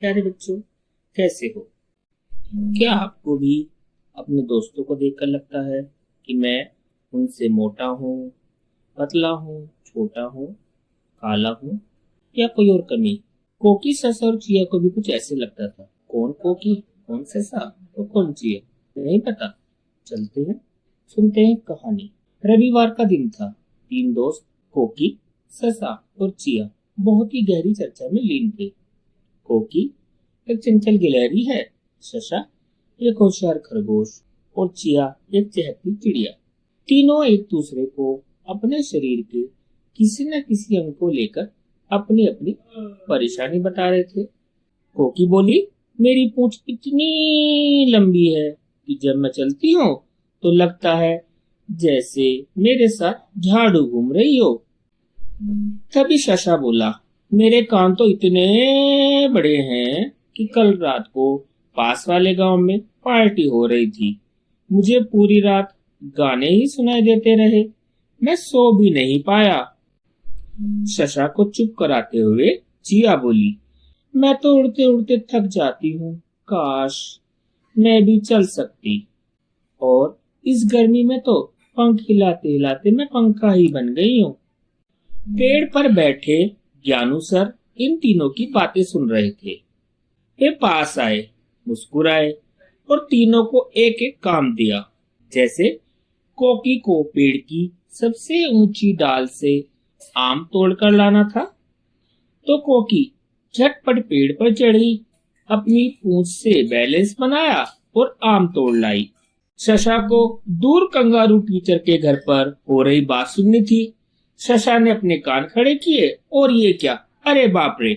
प्यारे बच्चों, कैसे हो? क्या आपको भी अपने दोस्तों को देखकर लगता है कि मैं उनसे मोटा हूँ, पतला हूँ, छोटा हूँ, काला हूँ या कोई और कमी? कोकी, ससा और चिया को भी कुछ ऐसे लगता था। कौन कोकी, कौन ससा और कौन चिया, नहीं पता। चलते हैं, सुनते हैं कहानी। रविवार का दिन था। तीन दोस्त कोकी, ससा और चिया बहुत ही गहरी चर्चा में लीन थे। कोकी एक चंचल गिलहरी है, शशा एक होशियार खरगोश और चिया एक चहकती चिड़िया। तीनों एक दूसरे को अपने शरीर के किसी न किसी अंग को लेकर अपनी अपनी परेशानी बता रहे थे। कोकी बोली, मेरी पूंछ इतनी लंबी है कि जब मैं चलती हूँ तो लगता है जैसे मेरे साथ झाड़ू घूम रही हो। तभी शशा बोला, मेरे कान तो इतने बड़े हैं कि कल रात को पास वाले गांव में पार्टी हो रही थी। मुझे पूरी रात गाने ही सुनाई देते रहे, मैं सो भी नहीं पाया। शशा को चुप कराते हुए चिया बोली, मैं तो उड़ते उड़ते थक जाती हूँ, काश मैं भी चल सकती। और इस गर्मी में तो पंख हिलाते हिलाते मैं पंखा ही बन गई हूँ। पेड़ पर बैठे ज्ञानू सर इन तीनों की बातें सुन रहे थे। वे पास आए, मुस्कुराए और तीनों को एक एक काम दिया। जैसे कोकी को पेड़ की सबसे ऊंची डाल से आम तोड़कर लाना था, तो कोकी झटपट पेड़ पर चढ़ी, अपनी पूंछ से बैलेंस बनाया और आम तोड़ लाई। शशा को दूर कंगारू टीचर के घर पर हो रही बात सुननी थी। शशा ने अपने कान खड़े किए, और ये क्या, अरे बाप रे,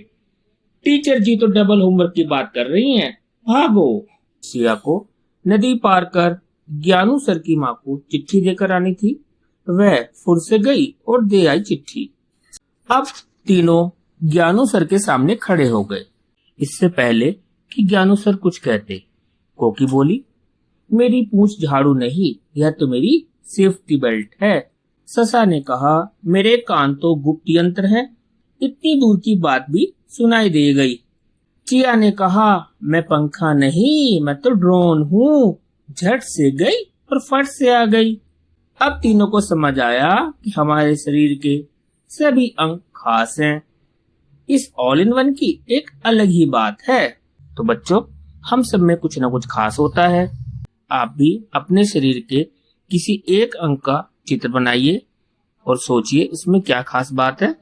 टीचर जी तो डबल होमवर्क की बात कर रही हैं, भागो। चिया को नदी पार कर ज्ञानू सर की माँ को चिट्ठी देकर आनी थी। वह फुर से गई और दे आई चिट्ठी। अब तीनों ज्ञानू सर के सामने खड़े हो गए। इससे पहले कि ज्ञानू सर कुछ कहते, कोकी बोली, मेरी पूंछ झाड़ू नहीं, यह तो मेरी सेफ्टी बेल्ट है। ससा ने कहा, मेरे कान तो गुप्त यंत्र है, इतनी दूर की बात भी सुनाई दे गई। चिया ने कहा, मैं पंखा नहीं, मैं तो ड्रोन हूँ, झट से गई और फट से आ गई। अब तीनों को समझ आया कि हमारे शरीर के सभी अंग खास हैं। इस ऑल इन वन की एक अलग ही बात है। तो बच्चों, हम सब में कुछ न कुछ खास होता है। आप भी अपने शरीर के किसी एक अंग का चित्र बनाइए और सोचिए इसमें क्या खास बात है।